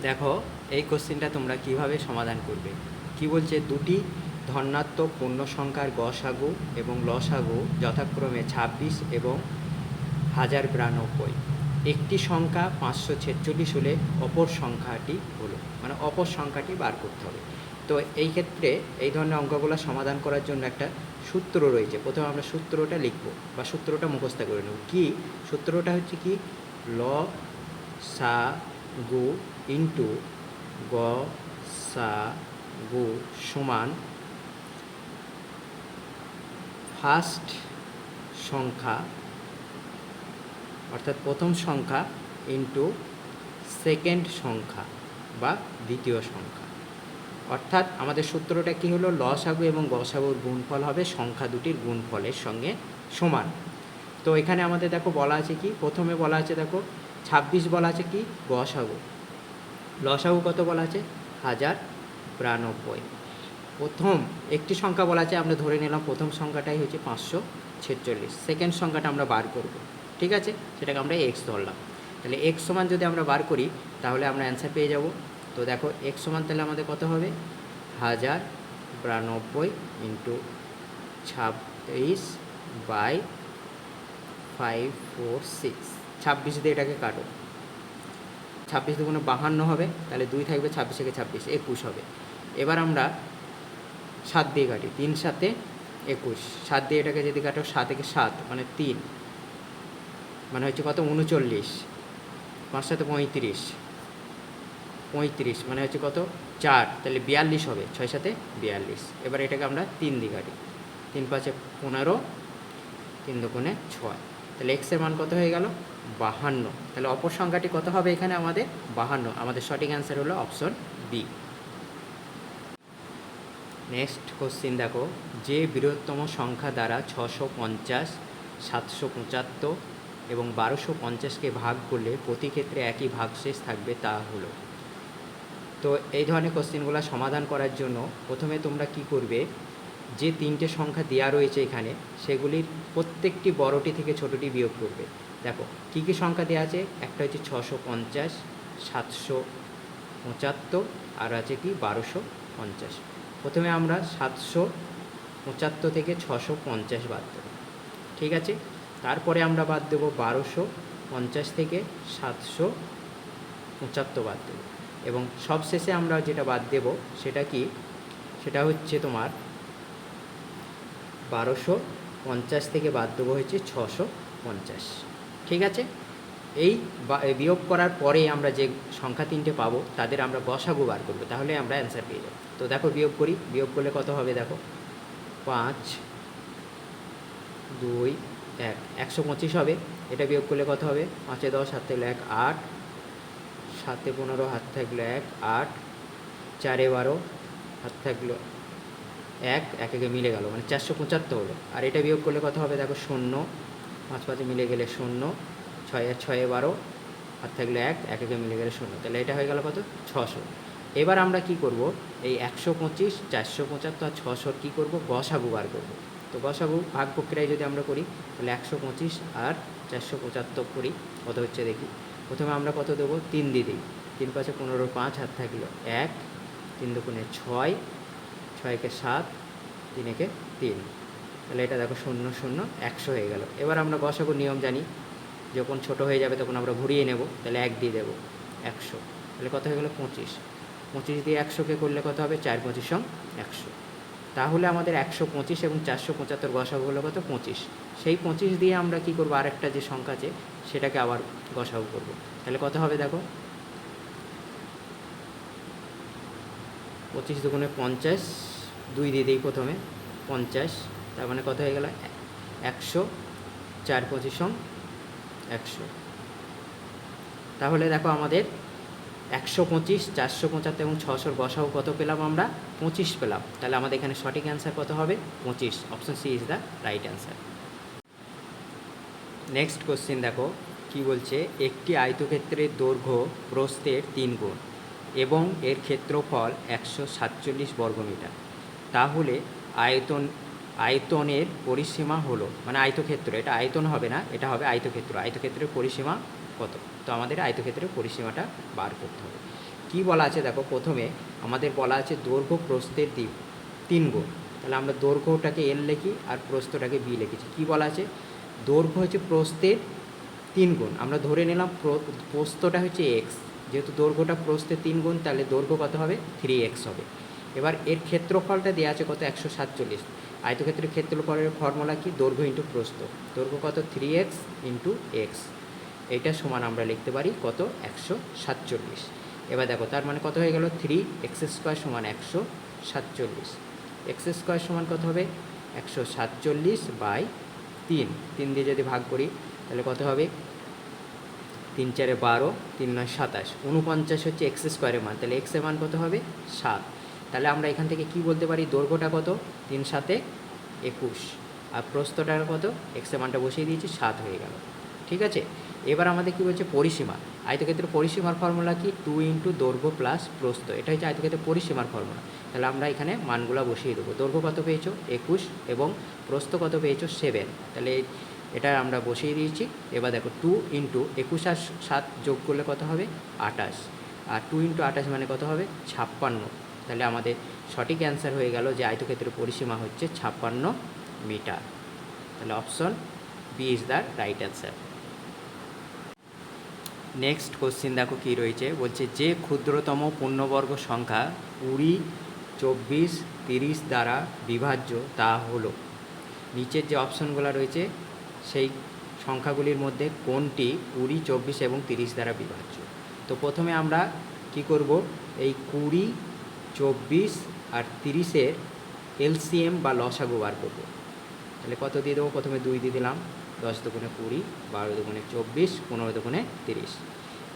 দেখো এই কোশ্চেনটা তোমরা কিভাবে সমাধান করবে। কি বলছে, দুটি ধনাত্মক পূর্ণ সংখ্যার গসাগু এবং লসাগু যথাক্রমে 26 এবং 1092। একটি সংখ্যা 546 হলে অপর সংখ্যাটি হলো, মানে অপর সংখ্যাটি বার করতে হবে। তো এই ক্ষেত্রে এই ধরনের অঙ্কগুলো সমাধান করার জন্য একটা সূত্র রয়েছে। প্রথমে আমরা সূত্রটা লিখব বা সূত্রটা মুখস্থ করে নেব। কি সূত্রটা হচ্ছে কি, ল সা গু ইন্টু গ সা গু সমান ফার্স্ট সংখ্যা অর্থাৎ প্রথম সংখ্যা ইন্টু সেকেন্ড সংখ্যা বা দ্বিতীয় সংখ্যা। অর্থাৎ আমাদের সূত্রটা কি হলো, লসাগু এবং গসাগুর গুণফল হবে সংখ্যা দুটির গুণফলের সঙ্গে সমান। তো এখানে আমাদের দেখো বলা আছে কি, প্রথমে বলা আছে দেখো 26 বলা আছে কি গসাগু, লসাগু কত বলা আছে 1092। প্রথম একটি সংখ্যা বলা আছে, আমরা ধরে নিলাম প্রথম সংখ্যাটাই হচ্ছে 546, সেকেন্ড সংখ্যাটা আমরা বার করব, ঠিক আছে, সেটাকে আমরা এক্স ধরলাম। তাহলে এক্স সমান যদি আমরা বার করি তাহলে আমরা অ্যান্সার পেয়ে যাব। তো দেখো এক্স সমান তাহলে আমাদের কত হবে, 1092 ইন্টু 26/546। 26 দিয়ে এটাকে কাটো, 26 দুগুণে 52 হবে, তাহলে 2 থাকবে, 26 থেকে 26 21 হবে। এবার আমরা 7 দিয়ে কাটি, 3 7 21, 7 দিয়ে এটাকে যদি কাটো 7 থেকে 7 মানে 3, মানে হচ্ছে কত 39, 5 7 35, 35 মানে হচ্ছে কত 4, তাহলে 42 হবে, 6 7 42। এবার এটাকে আমরা 3 দিয়ে কাটি, 3 5 15, 3 দুগুণে 6, তাহলে এক্সের মান কত হয়ে গেল 52। তাহলে অপর সংখ্যাটি কত হবে এখানে আমাদের 52। আমাদের সঠিক অ্যান্সার হলো অপশন বি। নেক্সট কোশ্চিন দেখো, যে বৃহত্তম সংখ্যা দ্বারা 650, 775 এবং 1250কে ভাগ করলে প্রতি ক্ষেত্রে একই ভাগশেষ থাকবে তা হলো। তো এই ধরনের কোশ্চেনগুলো সমাধান করার জন্য প্রথমে তোমরা কি করবে, যে তিনটে সংখ্যা দেওয়া রয়েছে এখানে সেগুলির প্রত্যেকটি বড়টি থেকে ছোটোটি বিয়োগ করবে। দেখো কী কী সংখ্যা দেওয়া আছে, একটা হচ্ছে 650, 775 আর আছে কি 1250। প্রথমে আমরা 775 থেকে 650 বাদ দেব, ঠিক আছে। তারপরে আমরা বাদ দেবো 1250 থেকে 775 বাদ দেবো, এবং সবশেষে আমরা যেটা বাদ দেব সেটা কি, সেটা হচ্ছে তোমার 1250 থেকে বাদ দেবো হচ্ছে 650, ঠিক আছে। এই বিয়োগ করার পরে আমরা যে সংখ্যা তিনটে পাবো তাদের আমরা গসাগু বার করবো, তাহলে আমরা অ্যান্সার পেয়ে যাবো। তো দেখো বিয়োগ করি, বিয়োগ করলে কত হবে দেখো, 5 2 1, 125 হবে। এটা বিয়োগ করলে কত হবে, 5 10 হাত থাকলো 1 8, 7 15 হাত থাকলো 1 8, 4 12 হাত থাকলো 1 1 একে মিলে গেল, মানে 475 হলো। আর এটা বিয়োগ করলে কত হবে দেখো, 0 5 5 মিলে গেলে 0, 6 6 12 হাত থাকলো 1 1 একে মিলে গেলে 0, তাহলে এটা হয়ে গেল কত 600। এবার আমরা কি করব, এই 125, 475 আর 600 কী করব, গসাগু বার করব। তো গসাগু ভাগ প্রক্রিয়ায় যদি আমরা করি তাহলে 125 আর 475 করি, কত হচ্ছে দেখি। প্রথমে আমরা কত দেবো, 3 দিয়ে দিই, 3 5 15 5 হাত থাকলো 1, 3 দুগুণে 6, 6 একে 7, 3 একে 3, তাহলে এটা দেখো 0 0 100 হয়ে গেল। এবার আমরা গসাগুর নিয়ম জানি, যখন ছোট হয়ে যাবে তখন আমরা ঘুরিয়ে নেব, তাহলে 1 দিয়ে দেবো 100, তাহলে কত হয়ে গেলো 25, 25 দিয়ে 100কে করলে কত হবে 4 25 100। তাহলে আমাদের 125 এবং 475 গসাগু হলো কত 25। সেই 25 দিয়ে আমরা কি করব, আরেকটা যে সংখ্যা আছে সেটাকে আবার গসাগু করব, তাহলে কত হবে দেখো, 25 দুগুণে 50, 2 দিয়ে দিই প্রথমে 50, তার মানে কত হয়ে গেল 100, 4 25 100। তাহলে দেখো আমাদের 125, 475 এবং 600 গসাগু কত পেলাম আমরা, 25 পেলাম। তাহলে আমাদের এখানে সঠিক অ্যান্সার কত হবে 25, option C is the right answer. Next question দেখো কি বলছে, একটি আয়তক্ষেত্রের দৈর্ঘ্য প্রস্থের 3 গুণ এবং এর ক্ষেত্রফল 147 বর্গমিটার, তাহলে আয়তনের পরিসীমা হলো, মানে আয়তক্ষেত্র, এটা আয়তন হবে না, এটা হবে আয়তক্ষেত্র, আয়তক্ষেত্রের পরিসীমা কত। তো আমাদের আয়তক্ষেত্রের পরিসীমাটা বার করতে হবে। কি বলা আছে দেখো, প্রথমে আমাদের বলা আছে দৈর্ঘ্য প্রস্থের 3 গুণ। তাহলে আমরা দৈর্ঘ্যটাকে এল লিখি আর প্রস্থটাকে বি লিখেছি। কি বলা আছে, দৈর্ঘ্য হচ্ছে প্রস্থের 3 গুণ। আমরা ধরে নিলাম প্রস্থটা হচ্ছে এক্স, যেহেতু দৈর্ঘ্যটা প্রস্থের 3 গুণ, তাহলে দৈর্ঘ্য কত হবে, 3x হবে। এবার এর ক্ষেত্রফলটা দেওয়া আছে কত, 147। আয়তক্ষেত্রের ক্ষেত্রফলের ফর্মুলা কি, দৈর্ঘ্য ইন্টু প্রস্থ। দৈর্ঘ্য কত, 3x ইন্টু এক্স। এইটা সমান আমরা লিখতে পারি কত, 147। এবার দেখো তার মানে কত হয়ে গেল, 3x² সমান 147। x² সমান কত হবে, 147/3। 3 দিয়ে যদি ভাগ করি তাহলে কত হবে, 3 4 12, 3 9 27, 49 হচ্ছে x² মান। তাহলে x এর মান কত হবে, 7। তাহলে আমরা এখান থেকে কি বলতে পারি, দৈর্ঘ্যটা কত, 3 7 21, আর প্রস্থটা কত, x এর মানটা বসিয়ে দিয়েছি, 7 হয়ে গেল। ঠিক আছে, এবার আমাদের কি বলছে, পরিসীমা। আয়তক্ষেত্রের পরিসীমার ফর্মুলা কি, 2 ইন্টু দৈর্ঘ্য প্লাস প্রস্থ। এটা হচ্ছে আয়তক্ষেত্রের পরিসীমার ফর্মুলা। তাহলে আমরা এখানে মানগুলো বসিয়ে দেবো। দৈর্ঘ্য কত পেয়েছো, 21, এবং প্রস্থ কত পেয়েছো, 7। তাহলে এটা আমরা বসিয়ে দিয়েছি। এবার দেখো 2 ইন্টু 21 আর 7 যোগ করলে কত হবে, 28, আর 2 ইন্টু 28 মানে কত হবে, 56। তাহলে আমাদের সঠিক অ্যান্সার হয়ে গেল যে আয়তক্ষেত্রের পরিসীমা হচ্ছে 56 মিটার। তাহলে option B is the right answer. Next question দেখো কী রয়েছে, বলছে যে ক্ষুদ্রতম পূর্ণবর্গ সংখ্যা 20, 24, 30 দ্বারা বিভাজ্য তা হলো। নিচের যে অপশনগুলো রয়েছে সেই সংখ্যাগুলির মধ্যে কোনটি 20, 24 এবং 30 দ্বারা বিভাজ্য। তো প্রথমে আমরা কি করব, এই 20, 24 আর 30-এর এলসিএম বা লসাগু বার করব। তাহলে কত দিয়ে দেবো, প্রথমে 2 দিয়ে দিলাম, 10 দুগুণে 20, 12 দুগুণে 24, 15 দুগুণে 30।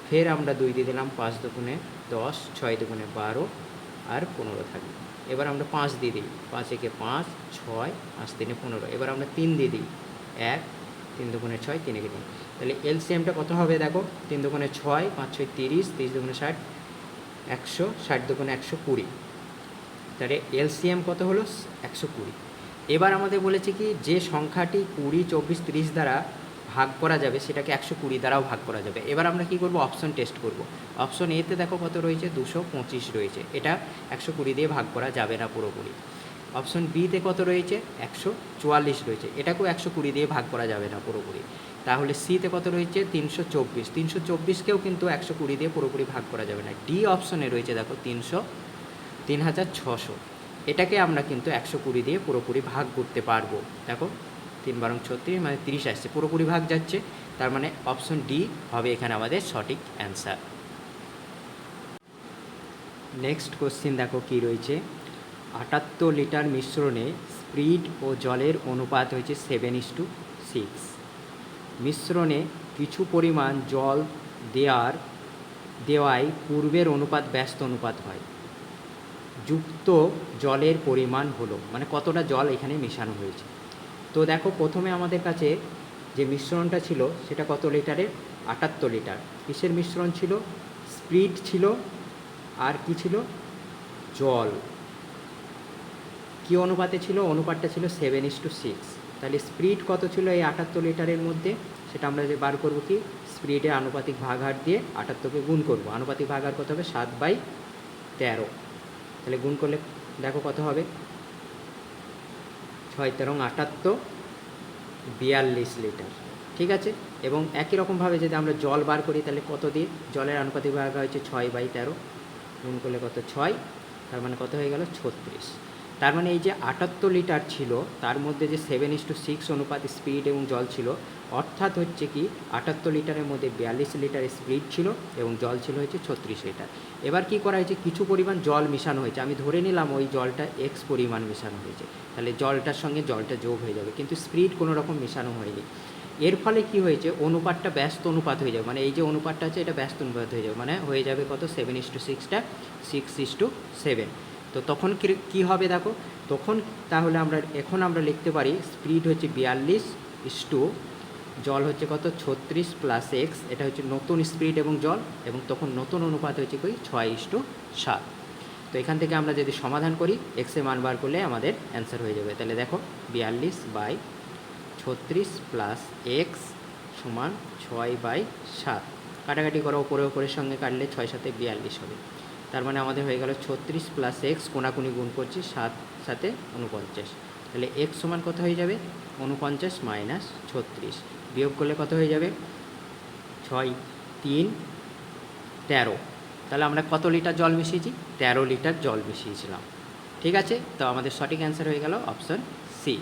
ফের আমরা 2 দিয়ে দিলাম, 5 দুগুণে 10, 6 দুগুণে 12, আর 15 থাকবে। এবার আমরা 5 দিয়ে দিই, 5 একে 5, 6, 5 তিনে 15। এবার আমরা 3 দিয়ে দিই, 1, 3 দুগুণে 6, 3 একে 3। তাহলে এলসিএমটা কত হবে দেখো, 3 দুগুণে 6, 5 6 30, 30 দুগুণে 60, 100, 60 দুগুণে 120। তাহলে এলসিএম কত হলো, 120। এবার আমাদের বলেছে কি, যে সংখ্যাটি 20, 24, 30 দ্বারা ভাগ করা যাবে সেটাকে 120 দ্বারাও ভাগ করা যাবে। এবার আমরা কি করব, অপশন টেস্ট করব। অপশন এতে দেখো কত রয়েছে, 225 রয়েছে, এটা 120 দিয়ে ভাগ করা যাবে না পুরোপুরি। অপশন বিতে কত রয়েছে, 144 রয়েছে, এটাকেও 120 দিয়ে ভাগ করা যাবে না পুরোপুরি। তাহলে সিতে কত রয়েছে, 324, 324কেও কিন্তু 120 দিয়ে পুরোপুরি ভাগ করা যাবে না। ডি অপশনে রয়েছে দেখো 3600, এটাকে আমরা কিন্তু 120 দিয়ে পুরোপুরি ভাগ করতে পারবো। দেখো 3 বারং 36, মানে 30 আসছে, পুরোপুরি ভাগ যাচ্ছে। তার মানে অপশন ডি হবে এখানে আমাদের সঠিক অ্যান্সার। নেক্সট কোশ্চিন দেখো কি রয়েছে, 78 লিটার মিশ্রণে স্পিরিট ও জলের অনুপাত হয়েছে 7:6। মিশ্রণে কিছু পরিমাণ জল দেওয়ায় পূর্বের অনুপাত ব্যস্ত অনুপাত হয়। যুক্ত জলের পরিমাণ হলো, মানে কতটা জল এখানে মেশানো হয়েছে। তো দেখো প্রথমে আমাদের কাছে যে মিশ্রণটা ছিল সেটা কত লিটারের, 78 লিটার। কিসের মিশ্রণ ছিল, স্পিরিট ছিল, আর কি ছিল, জল। কী অনুপাতে ছিল, অনুপাতটা ছিল 7:6। তাহলে স্পিরিট কত ছিল এই 78 লিটারের মধ্যে, সেটা আমরা যে বার করবো কি, স্পিরিটের আনুপাতিক ভাগহার দিয়ে 78কে গুণ করব। আনুপাতিক ভাগহার কত হবে, 7/13। তাহলে গুণ করলে দেখো কত হবে, 6 13 78, 42 লিটার। ঠিক আছে, এবং একই রকমভাবে যদি আমরা জল বার করি তাহলে কত দিয়ে, জলের আনুপাতিক ভাগহার হচ্ছে 6/13, গুণ করলে কত, 6, তার মানে কত হয়ে গেল, 36। তার মানে এই যে 78 লিটার ছিল তার মধ্যে যে 7:6 অনুপাত স্পিরিট এবং জল ছিল, অর্থাৎ হচ্ছে কি 78 লিটারের মধ্যে 42 লিটার স্পিরিট ছিল এবং জল ছিল হচ্ছে 36 লিটার। এবার কি করা হয়েছে, কিছু পরিমাণ জল মেশানো হয়েছে। আমি ধরে নিলাম ওই জলটা এক্স পরিমাণ মেশানো হয়েছে, তাহলে জলটার সঙ্গে জলটা যোগ হয়ে যাবে, কিন্তু স্পিরিট কোনো রকম মেশানো হয়নি। এর ফলে কি হয়েছে, অনুপাতটা ব্যস্ত অনুপাত হয়ে যাবে, মানে এই যে অনুপাতটা আছে এটা ব্যস্ত অনুপাত হয়ে যাবে, মানে হয়ে যাবে কত, 7:6টা 6:7। তো তখন কী হবে দেখো, তখন তাহলে এখন আমরা লিখতে পারি স্পিরিট হচ্ছে 42, জল হচ্ছে কত, 36 প্লাস এক্স, এটা হচ্ছে নতুন স্পিরিট এবং জল, এবং তখন নতুন অনুপাত হচ্ছে কি 6:7। তো এখান থেকে আমরা যদি সমাধান করি, এক্সের মান বার করলে আমাদের অ্যান্সার হয়ে যাবে। তাহলে দেখো 42/36 প্লাস এক্স সমান 6/7। কাটাকাটি করো, ওপরের সঙ্গে কাটলে 6 7 42 হবে। তার মানে আমাদের হয়ে গেল 36 প্লাস এক্স, কোনাকুনি গুণ করছি 7 7 49। তাহলে এক্স সমান কত হয়ে যাবে? 49 মাইনাস 36, বিয়োগ করলে কত হয়ে যাবে? 6 3 13। তাহলে আমরা কত লিটার জল মিশিয়েছি? 13 লিটার জল মিশিয়েছিলাম। ঠিক আছে, তো আমাদের সঠিক অ্যান্সার হয়ে গেল অপশন সি।